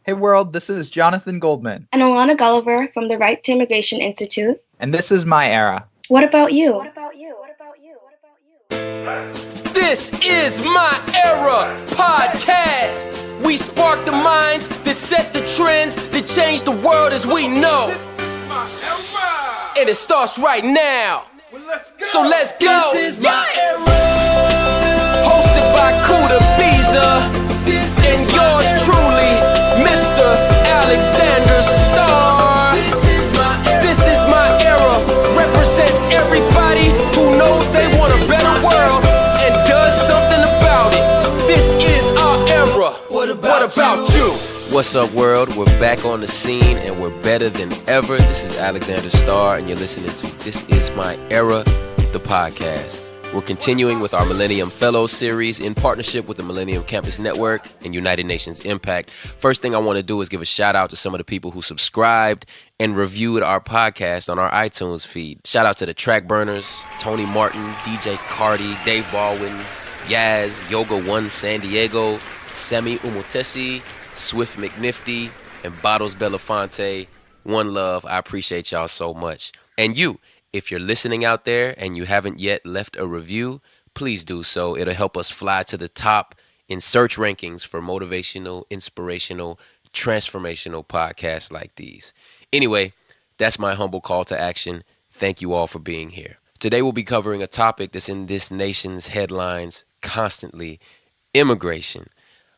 Hey world, this is Jonathan Goldman. And Alana Gulliver from the Right to Immigration Institute. And this is My Era. What about you? This is My Era podcast. We spark the minds that set the trends that change the world as we know. And it starts right now. So let's go. This is My Era. Hosted by Kuda Biza. And yours truly, Mr. Alexander Starr. This is my era. Represents everybody who knows they want a better world and does something about it. This is our era. What about you? What's up, world? We're back on the scene and we're better than ever. This is Alexander Starr and you're listening to This Is My Era, the podcast. We're continuing with our Millennium Fellows series in partnership with the Millennium Campus Network and United Nations Impact. First thing I want to do is give a shout out to some of the people who subscribed and reviewed our podcast on our iTunes feed. Shout out to the Track Burners, Tony Martin, DJ Cardi, Dave Baldwin, Yaz, Yoga One San Diego, Semi Umotesi, Swift McNifty, and Bottles Belafonte. One love. I appreciate y'all so much. And you. If you're listening out there and you haven't yet left a review, please do so. It'll help us fly to the top in search rankings for motivational, inspirational, transformational podcasts like these. Anyway, that's my humble call to action. Thank you all for being here. Today we'll be covering a topic that's in this nation's headlines constantly, immigration.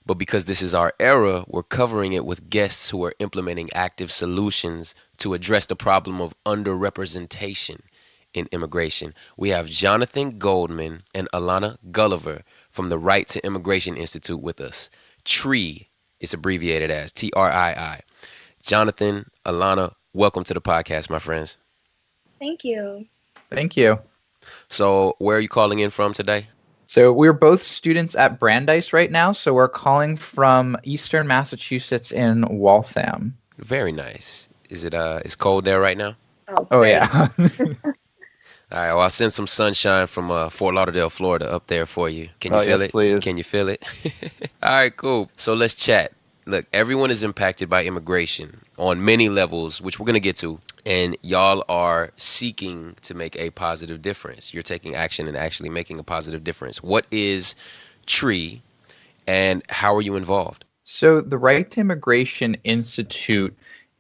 But because this is our era, we're covering it with guests who are implementing active solutions to address the problem of underrepresentation in immigration. We have Jonathan Goldman and Alana Gulliver from the Right to Immigration Institute with us. Trii is abbreviated as Trii. Jonathan, Alana, welcome to the podcast, my friends. Thank you. Thank you. So where are you calling in from today? So we're both students at Brandeis right now, so we're calling from Eastern Massachusetts in Waltham. Very nice. Is it it's cold there right now? Oh yeah. All right, well, I'll send some sunshine from Fort Lauderdale, Florida up there for you. Can you feel it? Please. Can you feel it? All right, cool. So let's chat. Look, everyone is impacted by immigration on many levels, which we're going to get to. And y'all are seeking to make a positive difference. You're taking action and actually making a positive difference. What is Trii and how are you involved? So the Right to Immigration Institute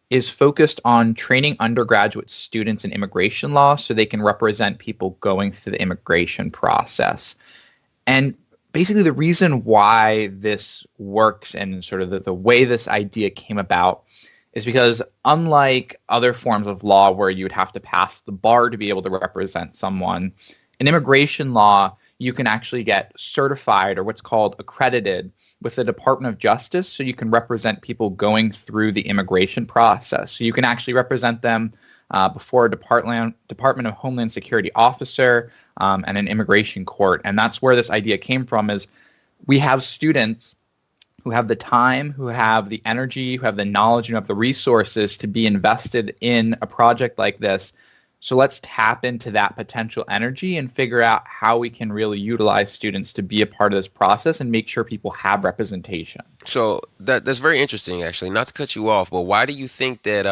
is focused on training undergraduate students in immigration law so they can represent people going through the immigration process. And basically the reason why this works and sort of the way this idea came about is because unlike other forms of law where you would have to pass the bar to be able to represent someone, in immigration law, you can actually get certified or what's called accredited with the Department of Justice so you can represent people going through the immigration process. So you can actually represent them before a Department of Homeland Security officer and an immigration court. And that's where this idea came from is we have students who have the time, who have the energy, who have the knowledge, and who have the resources to be invested in a project like this. So let's tap into that potential energy and figure out how we can really utilize students to be a part of this process and make sure people have representation. So that's very interesting, actually. Not to cut you off, but why do you think that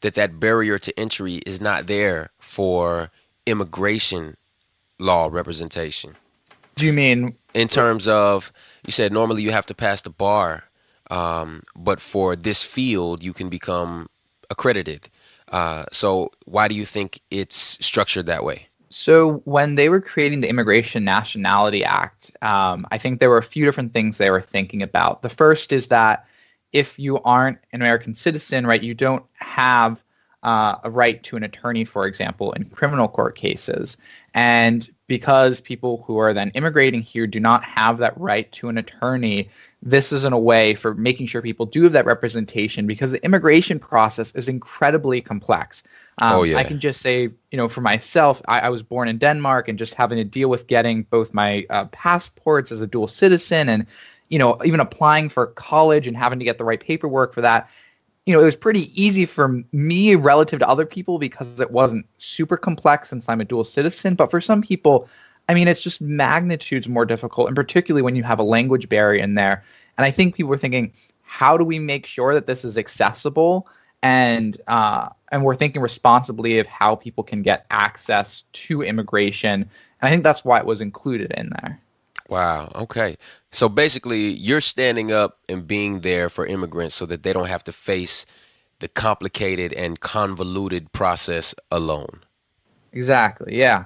that barrier to entry is not there for immigration law representation? Do you mean in terms of, you said normally you have to pass the bar, but for this field you can become accredited. So why do you think it's structured that way? So when they were creating the Immigration Nationality Act, I think there were a few different things they were thinking about. The first is that if you aren't an American citizen, right, you don't have a right to an attorney, for example, in criminal court cases. And because people who are then immigrating here do not have that right to an attorney, this isn't a way for making sure people do have that representation because the immigration process is incredibly complex. I can just say, for myself, I was born in Denmark and just having to deal with getting both my passports as a dual citizen and, even applying for college and having to get the right paperwork for that. It was pretty easy for me relative to other people because it wasn't super complex since I'm a dual citizen. But for some people, it's just magnitudes more difficult, and particularly when you have a language barrier in there. And I think people were thinking, how do we make sure that this is accessible, and we're thinking responsibly of how people can get access to immigration. And I think that's why it was included in there. Wow. Okay. So basically, you're standing up and being there for immigrants so that they don't have to face the complicated and convoluted process alone. Exactly. Yeah.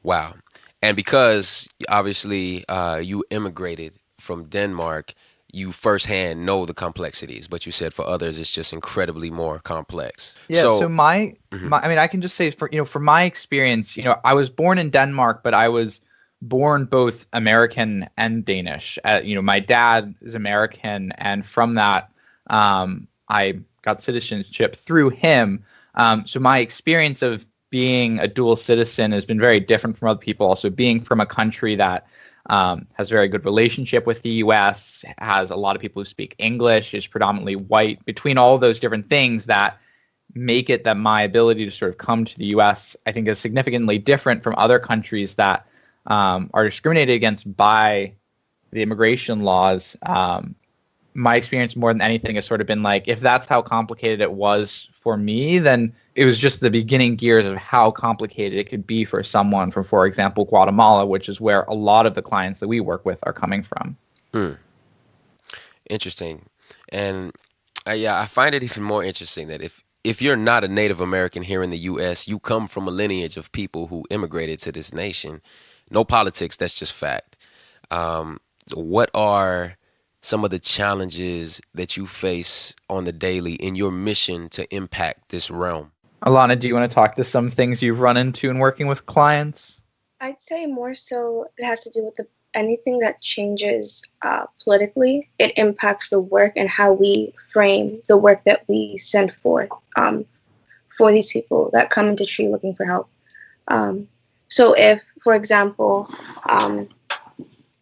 Wow. And because obviously you immigrated from Denmark, you firsthand know the complexities, but you said for others it's just incredibly more complex. Yeah. So I mean, I can just say from my experience, I was born in Denmark, but I was born both American and Danish. My dad is American, and from that, I got citizenship through him. So my experience of being a dual citizen has been very different from other people. Also, being from a country that has a very good relationship with the U.S., has a lot of people who speak English, is predominantly white. Between all of those different things that make it that my ability to sort of come to the U.S., I think, is significantly different from other countries that are discriminated against by the immigration laws. My experience more than anything has sort of been like, if that's how complicated it was for me, then it was just the beginning gears of how complicated it could be for someone from, for example, Guatemala, which is where a lot of the clients that we work with are coming from. Interesting. And I find it even more interesting that if you're not a Native American here in the U.S., you come from a lineage of people who immigrated to this nation. No politics, that's just fact. What are some of the challenges that you face on the daily in your mission to impact this realm? Alana, do you want to talk to some things you've run into in working with clients? I'd say more so it has to do with anything that changes politically. It impacts the work and how we frame the work that we send forth for these people that come into Trii looking for help. So if, for example,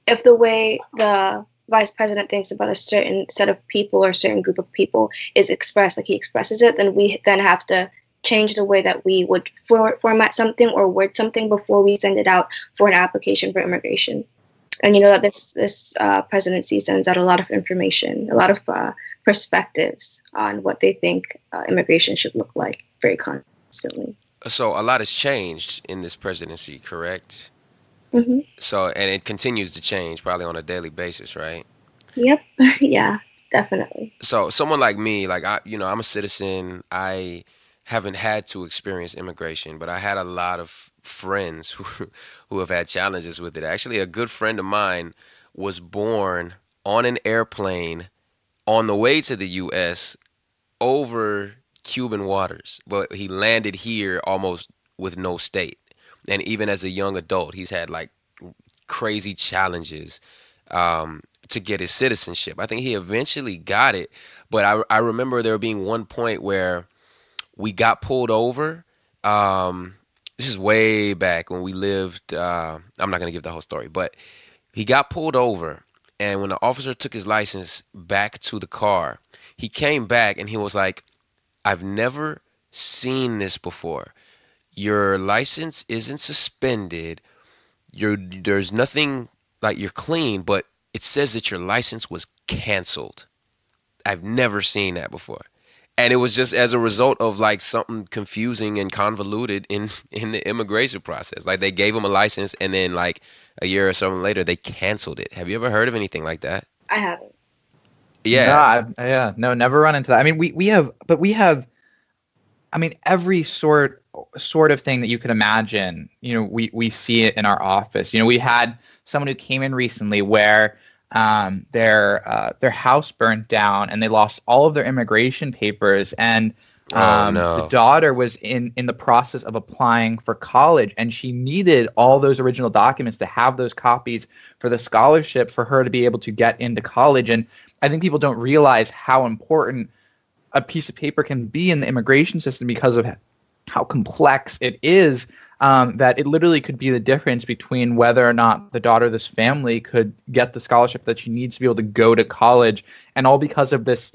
if the way the vice president thinks about a certain set of people or a certain group of people is expressed like he expresses it, then we then have to change the way that we would format something or word something before we send it out for an application for immigration. And that this presidency sends out a lot of information, a lot of perspectives on what they think immigration should look like very constantly. So a lot has changed in this presidency, correct? Mm-hmm. So, and it continues to change probably on a daily basis, right? Yep. Yeah, definitely. So someone like me, like I'm a citizen. I haven't had to experience immigration, but I had a lot of friends who have had challenges with it. Actually, a good friend of mine was born on an airplane on the way to the U.S. over Cuban waters, but he landed here almost with no state. And even as a young adult, he's had like crazy challenges to get his citizenship. I think he eventually got it, but I remember there being one point where we got pulled over. This is way back when we lived. I'm not going to give the whole story, but he got pulled over. And when the officer took his license back to the car, he came back and he was like, I've never seen this before. Your license isn't suspended. There's nothing, like, you're clean, but it says that your license was canceled. I've never seen that before. And it was just as a result of like something confusing and convoluted in the immigration process. Like they gave him a license and then like a year or so later they canceled it. Have you ever heard of anything like that? I haven't. Yeah. No, never run into that. I mean, we have, I mean, every sort of thing that you could imagine, we see it in our office. We had someone who came in recently where their house burnt down and they lost all of their immigration papers, and the daughter was in the process of applying for college, and she needed all those original documents to have those copies for the scholarship for her to be able to get into college. And I think people don't realize how important a piece of paper can be in the immigration system because of how complex it is, that it literally could be the difference between whether or not the daughter of this family could get the scholarship that she needs to be able to go to college, and all because of this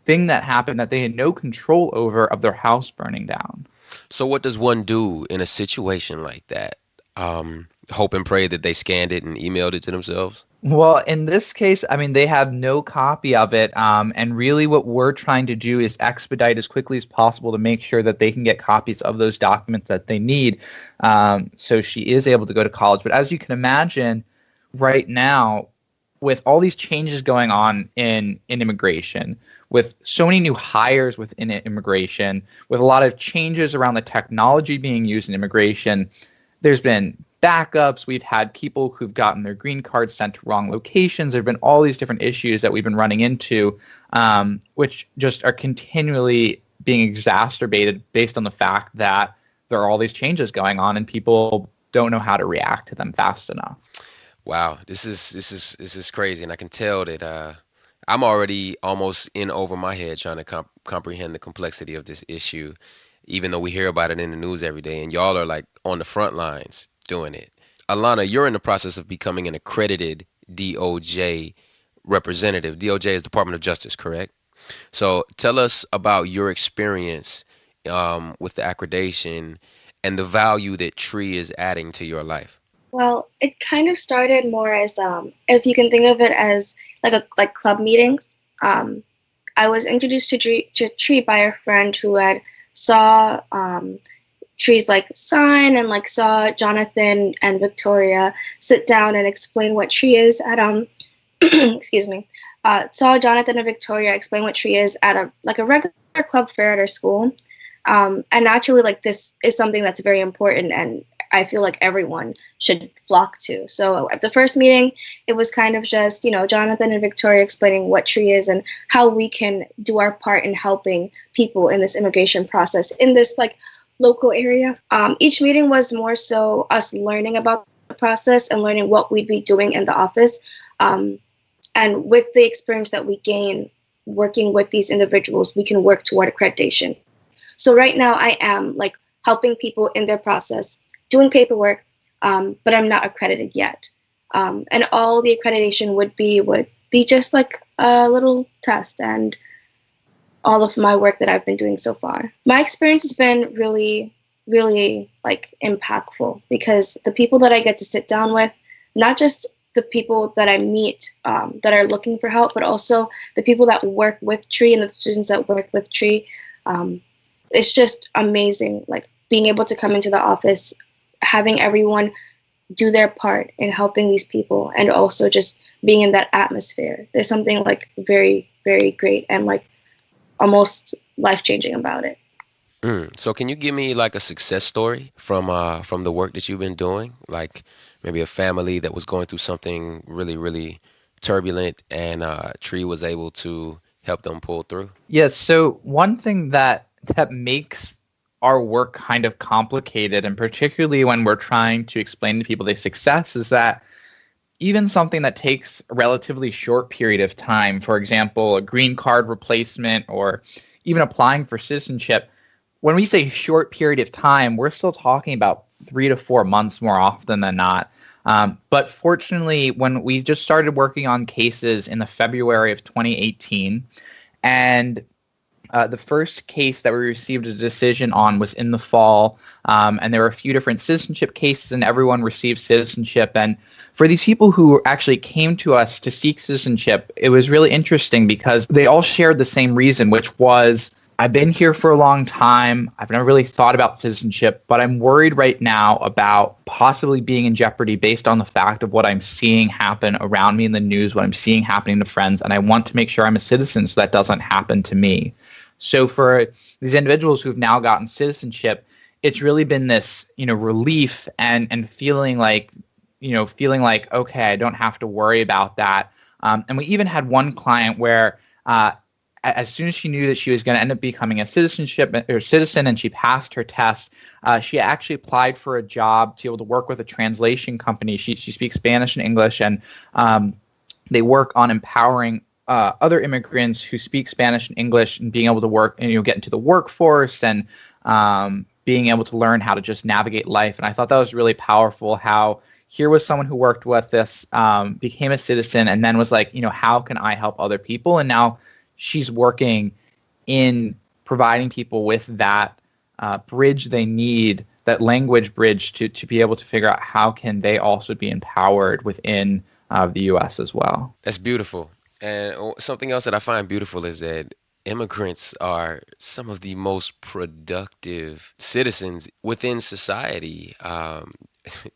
thing that happened that they had no control over, of their house burning down. So what does one do in a situation like that? Hope and pray that they scanned it and emailed it to themselves? Well, in this case, I mean, they have no copy of it. And really what we're trying to do is expedite as quickly as possible to make sure that they can get copies of those documents that they need. So she is able to go to college. But as you can imagine, right now, with all these changes going on in immigration, with so many new hires within immigration, with a lot of changes around the technology being used in immigration, there's been backups. We've had people who've gotten their green cards sent to wrong locations. There have been all these different issues that we've been running into, which just are continually being exacerbated based on the fact that there are all these changes going on and people don't know how to react to them fast enough. Wow, this is crazy, and I can tell that I'm already almost in over my head trying to comprehend the complexity of this issue, even though we hear about it in the news every day, and y'all are like on the front lines doing it. Alana, you're in the process of becoming an accredited DOJ representative. DOJ is Department of Justice, correct? So tell us about your experience with the accreditation and the value that Trii is adding to your life. Well, it kind of started more as, if you can think of it as like club meetings. I was introduced to Trii by a friend who had saw Trii's like sign and like saw Jonathan and Victoria sit down and explain what Trii is at excuse me. Saw Jonathan and Victoria explain what Trii is at a regular club fair at our school. And naturally, like, this is something that's very important and I feel like everyone should flock to. So at the first meeting, it was kind of just, Jonathan and Victoria explaining what Trii is and how we can do our part in helping people in this immigration process in this like local area. Each meeting was more so us learning about the process and learning what we'd be doing in the office. And with the experience that we gain working with these individuals, we can work toward accreditation. So right now I am like helping people in their process, doing paperwork, but I'm not accredited yet. And all the accreditation would be just like a little test and all of my work that I've been doing so far. My experience has been really, really like impactful because the people that I get to sit down with, not just the people that I meet that are looking for help, but also the people that work with Trii and the students that work with Trii. It's just amazing, like being able to come into the office, having everyone do their part in helping these people, and also just being in that atmosphere. There's something like very, very great and like almost life-changing about it. So can you give me like a success story from the work that you've been doing? Like maybe a family that was going through something really, really turbulent and Trii was able to help them pull through? Yes. So one thing that makes our work kind of complicated, and particularly when we're trying to explain to people the success, is that even something that takes a relatively short period of time, for example, a green card replacement or even applying for citizenship, when we say short period of time, we're still talking about 3 to 4 months more often than not. But fortunately, when we just started working on cases in the February of 2018, and the first case that we received a decision on was in the fall, and there were a few different citizenship cases, and everyone received citizenship. And for these people who actually came to us to seek citizenship, it was really interesting because they all shared the same reason, which was, I've been here for a long time. I've never really thought about citizenship, but I'm worried right now about possibly being in jeopardy based on the fact of what I'm seeing happen around me in the news, what I'm seeing happening to friends, and I want to make sure I'm a citizen so that doesn't happen to me. So for these individuals who've now gotten citizenship, it's really been this, relief and feeling like, okay, I don't have to worry about that. And we even had one client where as soon as she knew that she was going to end up becoming a citizen and she passed her test, she actually applied for a job to be able to work with a translation company. She speaks Spanish and English, and they work on empowering other immigrants who speak Spanish and English and being able to work and get into the workforce and being able to learn how to just navigate life. And I thought that was really powerful, how here was someone who worked with this, became a citizen, and then was like, how can I help other people? And now she's working in providing people with that bridge they need, that language bridge to be able to figure out how can they also be empowered within of the U.S. as well. That's beautiful. And something else that I find beautiful is that immigrants are some of the most productive citizens within society.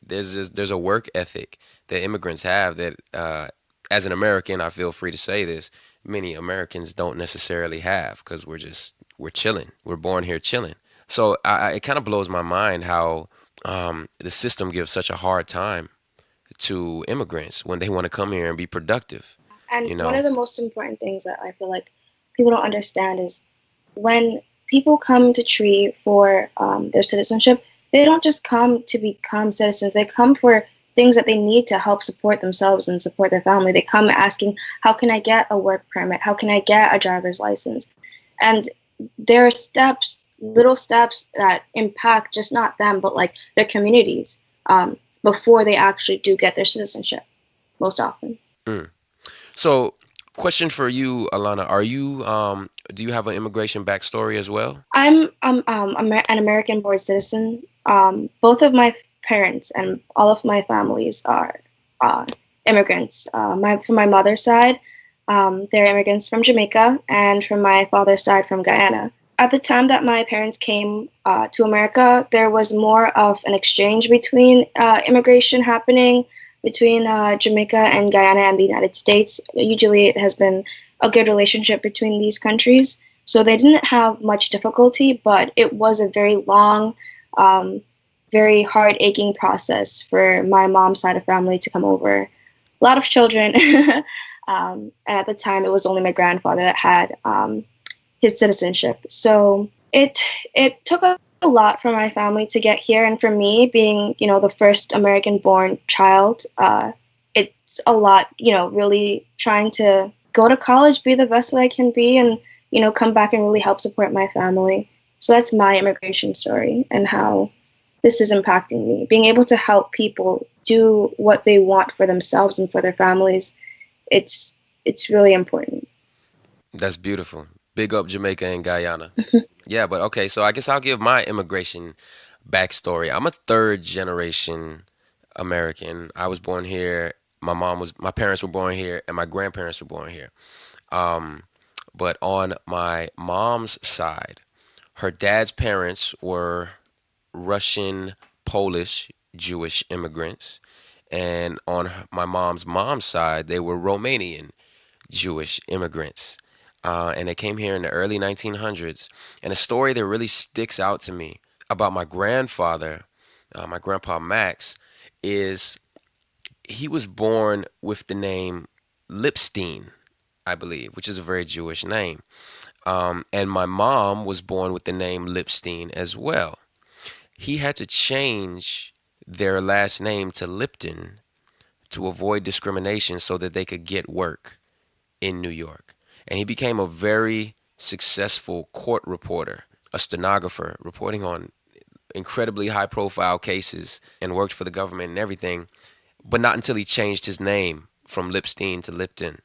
There's a work ethic that immigrants have that, as an American, I feel free to say this, many Americans don't necessarily have, because we're chilling. We're born here chilling. So it kind of blows my mind how the system gives such a hard time to immigrants when they want to come here and be productive. And You one know, of the most important things that I feel like people don't understand is when people come to Trii for their citizenship, they don't just come to become citizens. They come for things that they need to help support themselves and support their family. They come asking, how can I get a work permit? How can I get a driver's license? And there are steps, little steps that impact just not them, but like their communities before they actually do get their citizenship, most often. mm. So, question for you, Alana: Are you do you have an immigration backstory as well? I'm an American-born citizen. Both of my parents and all of my families are immigrants. From my mother's side, they're immigrants from Jamaica, and from my father's side, from Guyana. At the time that my parents came to America, there was more of an exchange between immigration happening between Jamaica and Guyana and the United States. Usually it has been a good relationship between these countries. So they didn't have much difficulty, but it was a very long, very hard aching process for my mom's side of family to come over. A lot of children. And at the time, it was only my grandfather that had his citizenship. So it took a lot for my family to get here, and for me, being the first American-born child, it's a lot. Really trying to go to college, be the best that I can be, and come back and really help support my family. So that's my immigration story and how this is impacting me. Being able to help people do what they want for themselves and for their families, it's really important. That's beautiful. Big up Jamaica and Guyana. Yeah, but okay, so I guess I'll give my immigration backstory. I'm a third generation American. I was born here. My parents were born here, and my grandparents were born here. But on my mom's side, her dad's parents were Russian, Polish, Jewish immigrants. And on my mom's side, they were Romanian Jewish immigrants. And they came here in the early 1900s. And a story that really sticks out to me about my grandfather, my grandpa Max, is he was born with the name Lipstein, I believe, which is a very Jewish name. And my mom was born with the name Lipstein as well. He had to change their last name to Lipton to avoid discrimination so that they could get work in New York. And he became a very successful court reporter, a stenographer, reporting on incredibly high profile cases, and worked for the government and everything, but not until he changed his name from Lipstein to Lipton.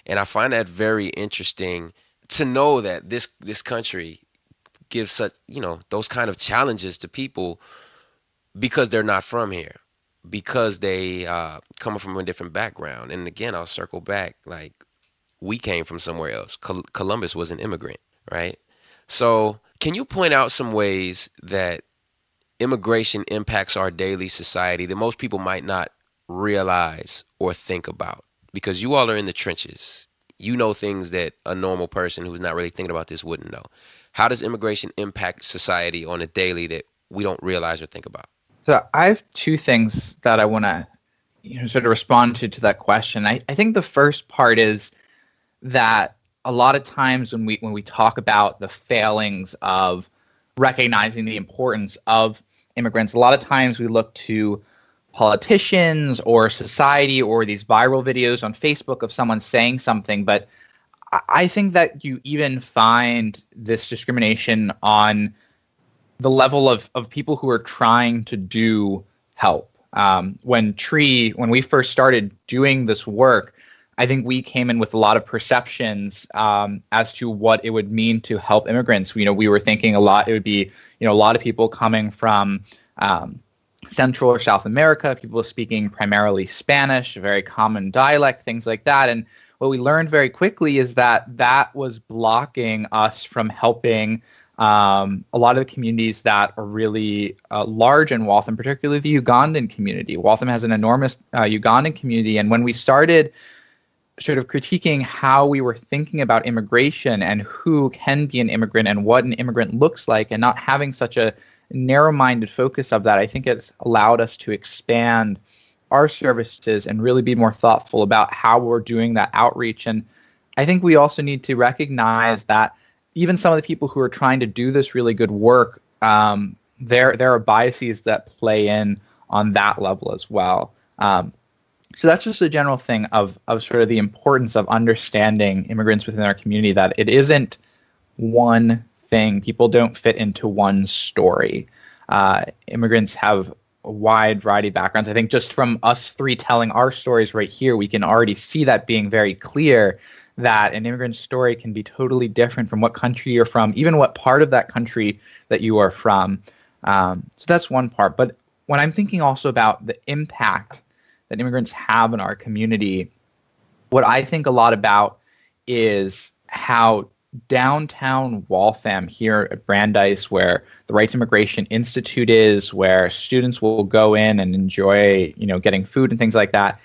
And I find that very interesting to know that this country gives such, those kind of challenges to people because they're not from here, because they come from a different background. And again, I'll circle back, like, we came from somewhere else. Columbus was an immigrant, right? So can you point out some ways that immigration impacts our daily society that most people might not realize or think about? Because you all are in the trenches. You know things that a normal person who's not really thinking about this wouldn't know. How does immigration impact society on a daily that we don't realize or think about? So I have two things that I want to sort of respond to that question. I think the first part is that a lot of times when we talk about the failings of recognizing the importance of immigrants, a lot of times we look to politicians or society or these viral videos on Facebook of someone saying something. But I think that you even find this discrimination on the level of people who are trying to do help. When we first started doing this work, I think we came in with a lot of perceptions as to what it would mean to help immigrants. We were thinking a lot. It would be, a lot of people coming from, Central or South America, people speaking primarily Spanish, a very common dialect, things like that. And what we learned very quickly is that that was blocking us from helping a lot of the communities that are really large in Waltham, particularly the Ugandan community. Waltham has an enormous Ugandan community. And when we started sort of critiquing how we were thinking about immigration and who can be an immigrant and what an immigrant looks like, and not having such a narrow-minded focus of that, I think it's allowed us to expand our services and really be more thoughtful about how we're doing that outreach. And I think we also need to recognize that even some of the people who are trying to do this really good work, there are biases that play in on that level as well. So that's just a general thing of sort of the importance of understanding immigrants within our community, that it isn't one thing. People don't fit into one story. Immigrants have a wide variety of backgrounds. I think just from us three telling our stories right here, we can already see that being very clear, that an immigrant story can be totally different from what country you're from, even what part of that country that you are from. So that's one part. But when I'm thinking also about the impact that immigrants have in our community, what I think a lot about is how downtown Waltham here at Brandeis, where the Right to Immigration Institute is, where students will go in and enjoy, getting food and things like that,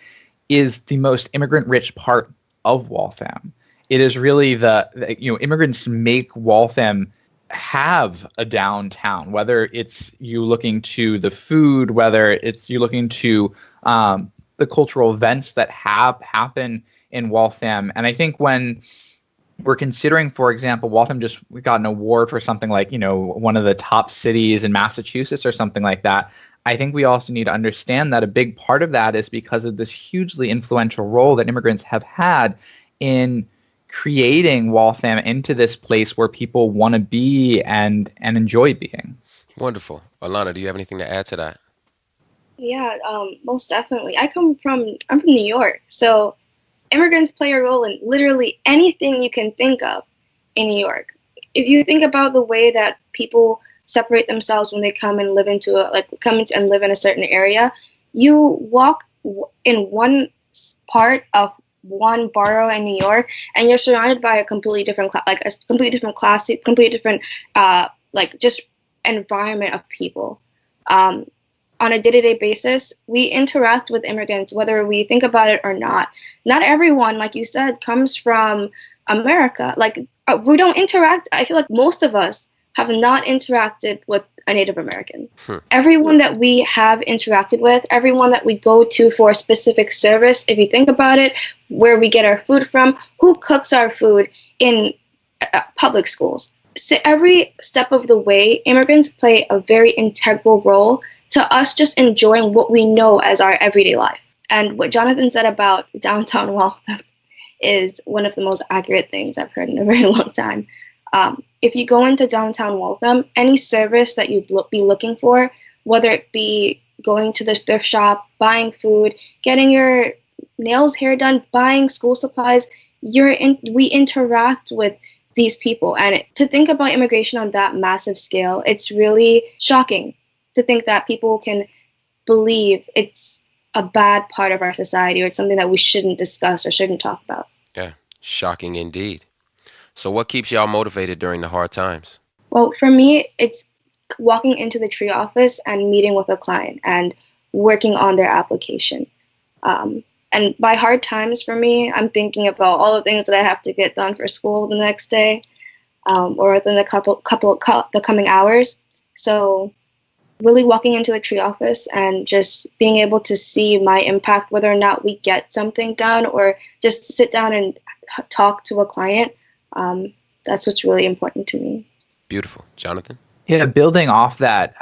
is the most immigrant-rich part of Waltham. It is really immigrants make Waltham have a downtown, whether it's you looking to the food, whether it's you looking to the cultural events that happen in Waltham. And I think when we're considering, for example, Waltham we got an award for something like, one of the top cities in Massachusetts or something like that. I think we also need to understand that a big part of that is because of this hugely influential role that immigrants have had in creating Waltham into this place where people want to be and enjoy being. Wonderful. Alana, do you have anything to add to that? Yeah, most definitely. I'm from New York, so immigrants play a role in literally anything you can think of in New York. If you think about the way that people separate themselves when they come and live and live in a certain area, you walk in one part of one borough in New York, and you're surrounded by a completely different class, completely different just environment of people. On a day-to-day basis, we interact with immigrants, whether we think about it or not. Not everyone, like you said, comes from America. We don't interact. I feel like most of us have not interacted with a Native American. Everyone that we have interacted with, everyone that we go to for a specific service, if you think about it, where we get our food from, who cooks our food in public schools. So every step of the way, immigrants play a very integral role to us just enjoying what we know as our everyday life. And what Jonathan said about downtown Waltham is one of the most accurate things I've heard in a very long time. If you go into downtown Waltham, any service that you'd be looking for, whether it be going to the thrift shop, buying food, getting your nails, hair done, buying school supplies, we interact with these people. And to think about immigration on that massive scale, it's really shocking to think that people can believe it's a bad part of our society, or it's something that we shouldn't discuss or shouldn't talk about. Yeah, shocking indeed. So what keeps y'all motivated during the hard times? Well, for me, it's walking into the Trii office and meeting with a client and working on their application. And by hard times for me, I'm thinking about all the things that I have to get done for school the next day, or within the coming hours. So really walking into the Trii office and just being able to see my impact, whether or not we get something done or just sit down and talk to a client, that's what's really important to me. Beautiful. Jonathan? Yeah, building off that,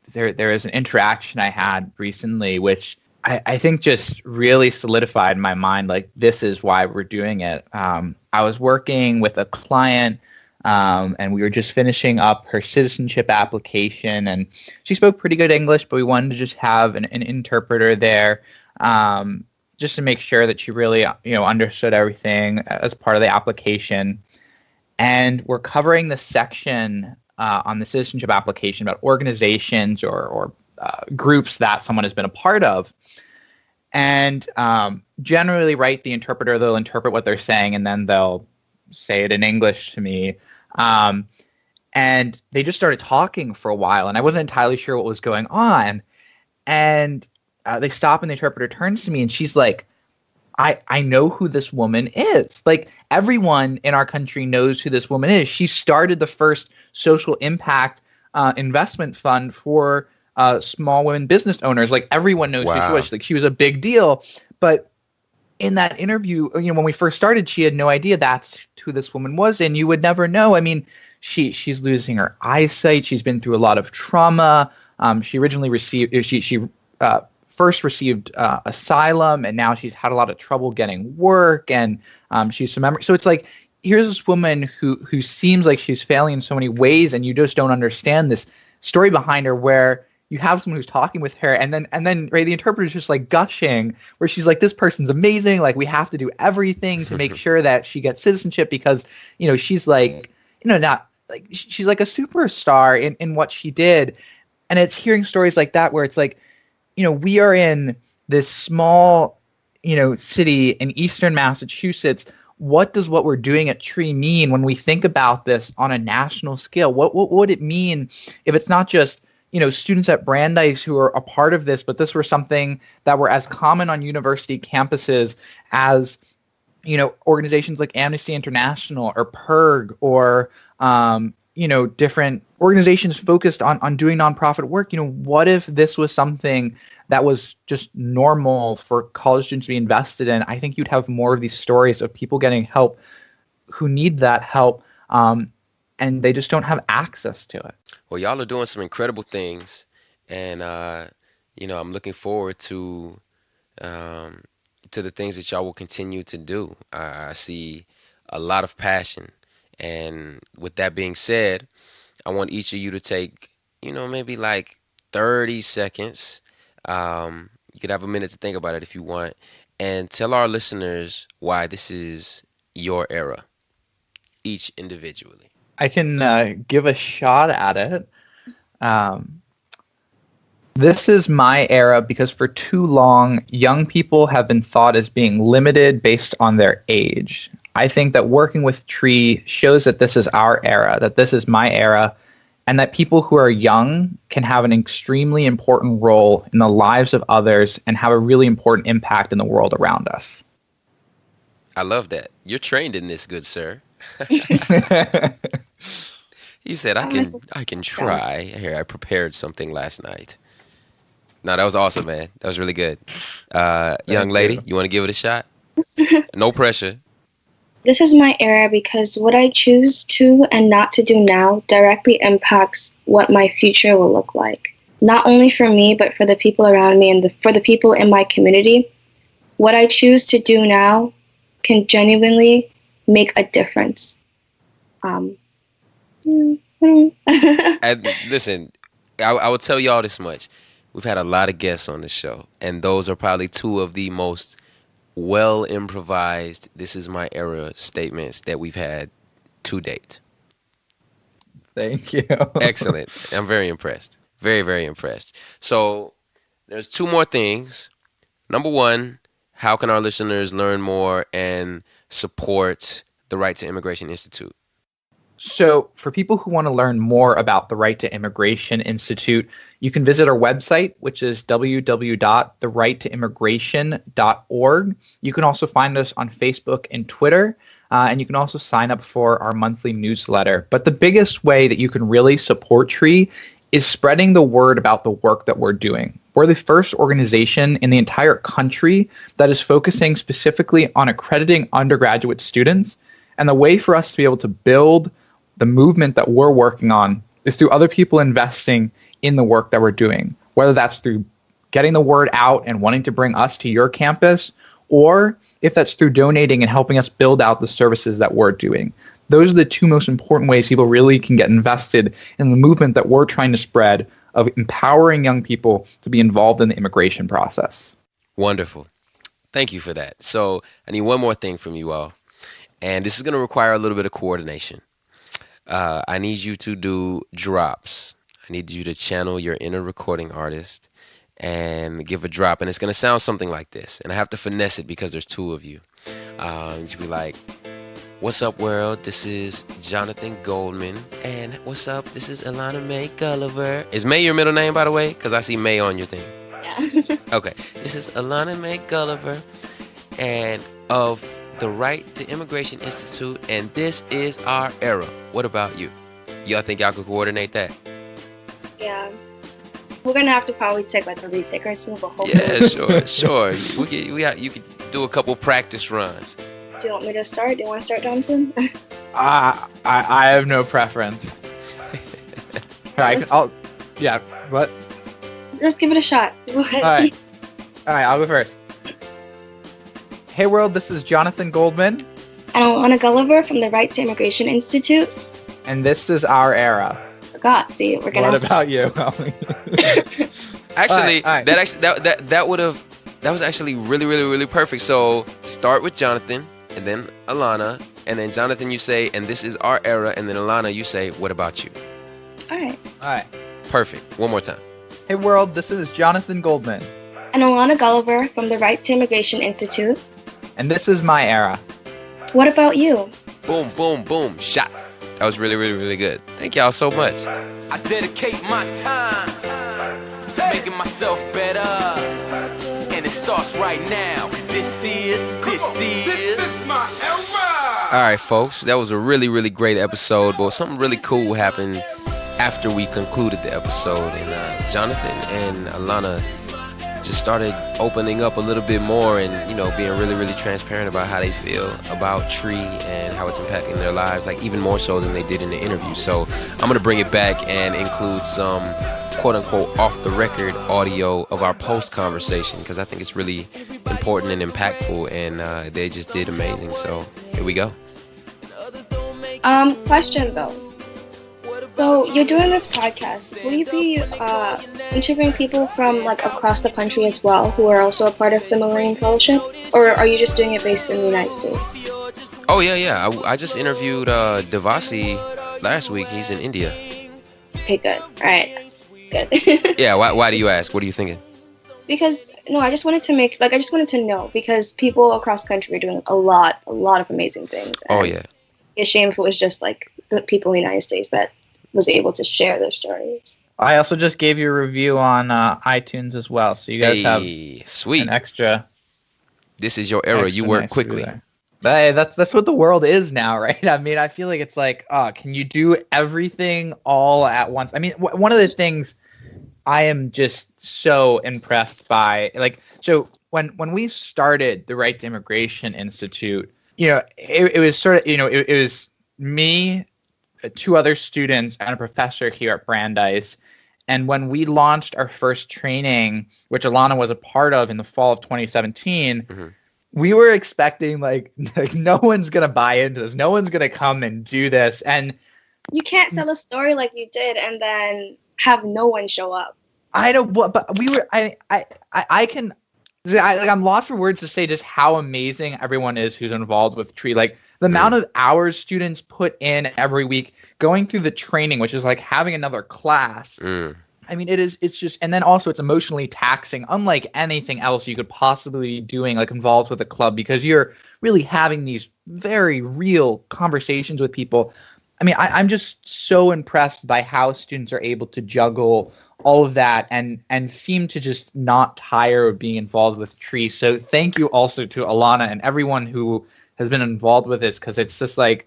there is an interaction I had recently, which I think just really solidified in my mind, like, this is why we're doing it. I was working with a client, and we were just finishing up her citizenship application, and she spoke pretty good English, but we wanted to just have an interpreter there, just to make sure that she really, understood everything as part of the application. And we're covering the section on the citizenship application about organizations or groups that someone has been a part of. And generally, right, the interpreter, they'll interpret what they're saying and then they'll say it in English to me. And they just started talking for a while, and I wasn't entirely sure what was going on. And they stop, and the interpreter turns to me, and she's like, I know who this woman is. Like, everyone in our country knows who this woman is. She started the first social impact investment fund for small women business owners. Like, everyone knows who she was. Like, she was a big deal. But in that interview, when we first started, she had no idea that's who this woman was, and you would never know. I mean, she's losing her eyesight. She's been through a lot of trauma. She originally first received asylum, and now she's had a lot of trouble getting work, and she's some memory. So it's like, here's this woman who seems like she's failing in so many ways, and you just don't understand this story behind her, where you have someone who's talking with her, and then right, the interpreter's just like gushing, where she's like, this person's amazing. Like, we have to do everything to make sure that she gets citizenship, because, she's like, not like, she's like a superstar in what she did. And it's hearing stories like that where it's like, we are in this small, city in eastern Massachusetts. What does what we're doing at Trii mean when we think about this on a national scale? What would it mean if it's not just, students at Brandeis who are a part of this, but this were something that were as common on university campuses as, organizations like Amnesty International or PIRG or, different organizations focused on doing nonprofit work. What if this was something that was just normal for college students to be invested in? I think you'd have more of these stories of people getting help who need that help, and they just don't have access to it. Well, y'all are doing some incredible things, and I'm looking forward to the things that y'all will continue to do. I see a lot of passion, and with that being said, I want each of you to take, maybe like 30 seconds. You could have a minute to think about it if you want, and tell our listeners why this is your era, each individually. I can give a shot at it. This is my era because for too long, young people have been thought as being limited based on their age. I think that working with Trii shows that this is our era, that this is my era, and that people who are young can have an extremely important role in the lives of others and have a really important impact in the world around us. I love that. You're trained in this, good sir. You said I can try. Here, I prepared something last night. No, that was awesome, man. That was really good. Young lady, you want to give it a shot? No pressure. This is my era because what I choose to and not to do now directly impacts what my future will look like. Not only for me, but for the people around me and for the people in my community. What I choose to do now can genuinely make a difference. And listen, I will tell y'all this much. We've had a lot of guests on the show, and those are probably two of the most well improvised "This is my era" statements that we've had to date. Thank you. Excellent. I'm very impressed. Very, very impressed. So there's two more things. Number one, how can our listeners learn more and support the Right to Immigration Institute? So for people who want to learn more about the Right to Immigration Institute, you can visit our website, which is www.therighttoimmigration.org. You can also find us on Facebook and Twitter, and you can also sign up for our monthly newsletter. But the biggest way that you can really support Trii is spreading the word about the work that we're doing. We're the first organization in the entire country that is focusing specifically on accrediting undergraduate students. And the way for us to be able to build the movement that we're working on is through other people investing in the work that we're doing, whether that's through getting the word out and wanting to bring us to your campus, or if that's through donating and helping us build out the services that we're doing. Those are the two most important ways people really can get invested in the movement that we're trying to spread of empowering young people to be involved in the immigration process. Wonderful. Thank you for that. So I need one more thing from you all. And this is going to require a little bit of coordination. I need you to do drops. I need you to channel your inner recording artist and give a drop. And it's going to sound something like this. And I have to finesse it because there's two of you. You'll be like, what's up, world? This is Jonathan Goldman. And what's up? This is Alana Mae Gulliver. Is May your middle name, by the way? Because I see May on your thing. Yeah. Okay. This is Alana Mae Gulliver. And of the Right to Immigration Institute. And this is our era. What about you? Y'all think y'all could coordinate that? Yeah. We're going to have to probably take like a retake or something. But Yeah, sure. You could do a couple practice runs. Do you want me to start? Do you want to start, Jonathan? I have no preference. Yeah, what? Let's give it a shot. Go ahead. All right, I'll go first. Hey world, this is Jonathan Goldman. And Alana Gulliver from the Right to Immigration Institute. And this is our era. Forgot. See, we're gonna. What about you? Actually, all right. that was actually really perfect. So start with Jonathan, and then Alana, and then Jonathan, you say, and this is our era, and then Alana, you say, what about you? All right. Perfect. One more time. Hey world, this is Jonathan Goldman. And Alana Gulliver from the Right to Immigration Institute. And this is my era. What about you? Boom, boom, boom. Shots. That was really good. Thank y'all so much. I dedicate my time to making myself better, and it starts right now. This is my era. All right, folks. That was a really great episode, but something really cool happened after we concluded the episode, and Jonathan and Alana just started opening up a little bit more and, being really transparent about how they feel about Trii and how it's impacting their lives, like even more so than they did in the interview. So I'm going to bring it back and include some quote-unquote off-the-record audio of our post-conversation because I think it's really important and impactful, and they just did amazing. So here we go. Question though. So you're doing this podcast. Will you be interviewing people from like across the country as well who are also a part of the Millennium Fellowship? Or are you just doing it based in the United States? Oh, yeah. I just interviewed Devasi last week. He's in India. Okay, good. All right. Good. Yeah, why do you ask? What are you thinking? Because, no, I just wanted to know because people across the country are doing a lot of amazing things. Oh, yeah. It's a shame if it was just like the people in the United States that was able to share their stories. I also just gave you a review on iTunes as well, so you guys have sweet. an extra. This is your era. You work nice quickly. But hey, that's what the world is now, right? I mean, I feel like it's like, can you do everything all at once? I mean, one of the things I am just so impressed by, like, so when we started the Right to Immigration Institute, it was sort of, it was me, two other students, and a professor here at Brandeis. And when we launched our first training, which Alana was a part of in the fall of 2017, we were expecting like no one's going to buy into this. No one's going to come and do this. And you can't tell a story like you did and then have no one show up. I don't, but we were, I'm lost for words to say just how amazing everyone is who's involved with Trii. Like the amount of hours students put in every week going through the training, which is like having another class. I mean, it's just, and then also it's emotionally taxing, unlike anything else you could possibly be doing, like involved with a club, because you're really having these very real conversations with people. I mean, I'm just so impressed by how students are able to juggle all of that and seem to just not tire of being involved with Trii. So thank you also to Alana and everyone who has been involved with this, because it's just like,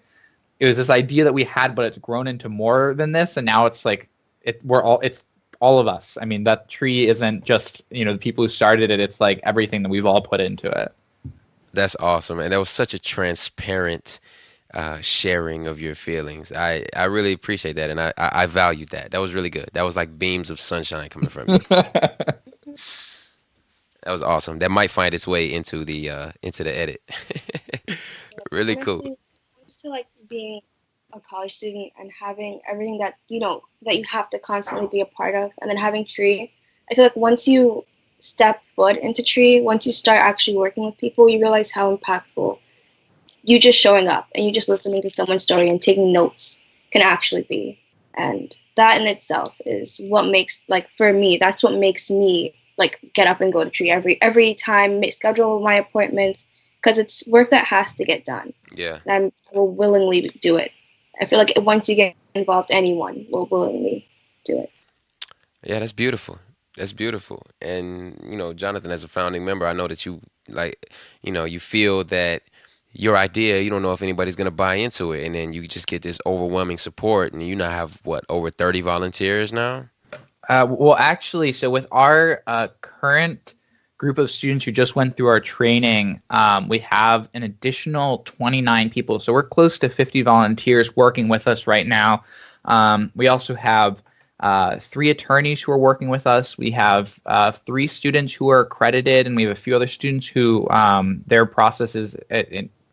it was this idea that we had, but it's grown into more than this. And now it's like, it's all of us. I mean, that Trii isn't just, the people who started it. It's like everything that we've all put into it. That's awesome. And that was such a transparent sharing of your feelings. I really appreciate that, and I valued that. That was really good. That was like beams of sunshine coming from you. That was awesome. That might find its way into the edit. Really cool. When it comes to like being a college student and having everything that that you have to constantly be a part of, and then having Trii, I feel like once you step foot into Trii, once you start actually working with people, you realize how impactful you just showing up and you just listening to someone's story and taking notes can actually be. And that in itself is what makes, like, for me, that's what makes me like get up and go to Trii every time, schedule my appointments, because it's work that has to get done. Yeah. And I will willingly do it. I feel like once you get involved, anyone will willingly do it. Yeah, that's beautiful. That's beautiful. And, you know, Jonathan, as a founding member, I know that you, like, you know, you feel that your idea, you don't know if anybody's going to buy into it. And then you just get this overwhelming support. And you now have, what, over 30 volunteers now? Well, actually, so with our current group of students who just went through our training, we have an additional 29 people. So we're close to 50 volunteers working with us right now. We also have 3 attorneys who are working with us. We have 3 students who are accredited, and we have a few other students who their process is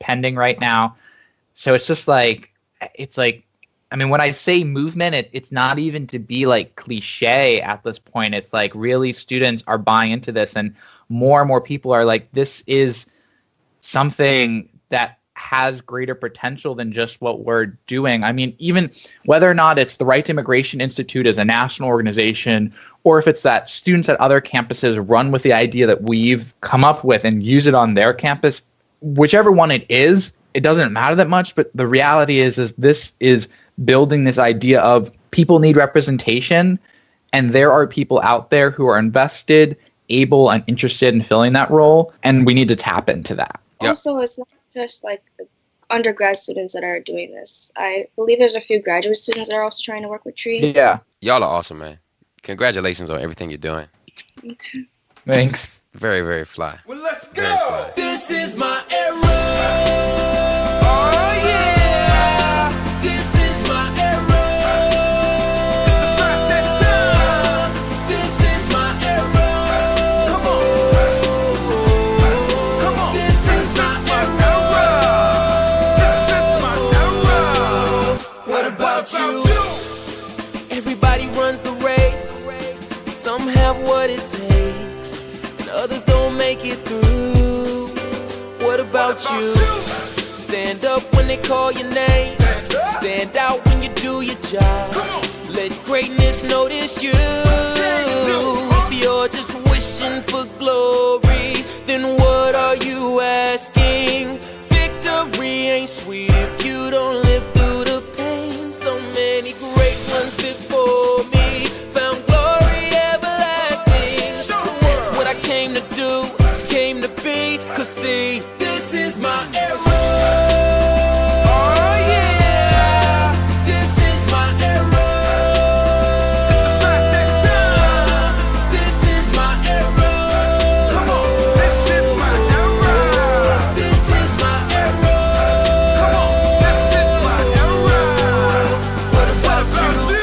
pending right now. So it's just like, I mean, when I say movement, it's not even to be like cliche at this point. It's like really students are buying into this, and more people are like, this is something that has greater potential than just what we're doing. I mean, even whether or not it's the Right to Immigration Institute as a national organization, or if it's that students at other campuses run with the idea that we've come up with and use it on their campus, whichever one it is, it doesn't matter that much. But the reality is this is building this idea of people need representation, and there are people out there who are invested, able, and interested in filling that role, and we need to tap into that. Yep. Also, it's not just like the undergrad students that are doing this. I believe there's a few graduate students that are also trying to work with Trii. Yeah. Y'all are awesome, man. Congratulations on everything you're doing. Thanks. Very, very fly. Well, let's go. Very fly. This is my era. Oh, yeah. This is my era. This is my era. Come on. Come on. This is my era. This is my era. What about you? Everybody runs the race. Some have what it takes, and others don't make it through. What about you? Stand up when they call your name. Stand out when you do your job. Let greatness notice you. If you're just wishing for glory, then what are you asking? Victory ain't sweet if you don't live through the pain. So many great ones before me found glory everlasting. That's what I came to do, came to be. Cause see, this is my era. Oh yeah, this is my era. This is my era. Come on, this is my era. This is my era. Come on, this is my era. What about you?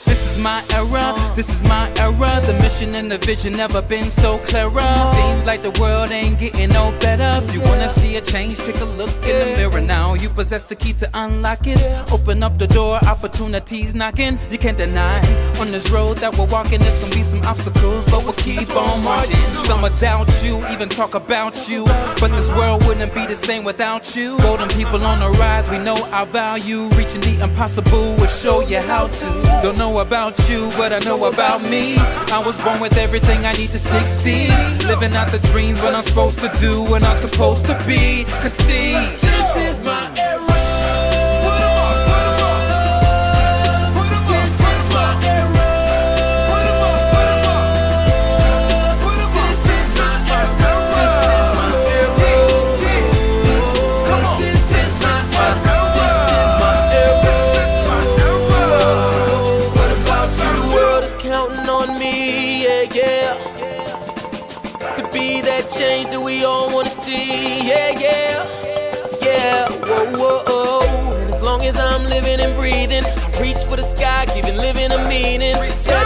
This is my era, this is my era. The mission and the vision never been so clearer. Seems like the world ain't getting no better. If you wanna see a change, take a look in the mirror now. You possess the key to unlock it. Open up the door, opportunities knocking. You can't deny. On this road that we're walking, there's gonna be some obstacles, but we'll keep on marching. Some will doubt you, even talk about you, but this world wouldn't be the same without you. Golden people on the rise, we know our value. Reaching the impossible, we'll show you how to. Don't know about you, but I know about me. I was born with everything I need to succeed. Living out the dreams, what I'm supposed to do, what I'm supposed to be. Cause see, This is my era. This is my era. This is my era. This is my era. Come on. This is my era. This is my era. What about you? The world is counting on me, yeah. To be that change that we all wanna see, yeah. Whoa. And as long as I'm living and breathing, I reach for the sky, giving living a meaning. Yeah.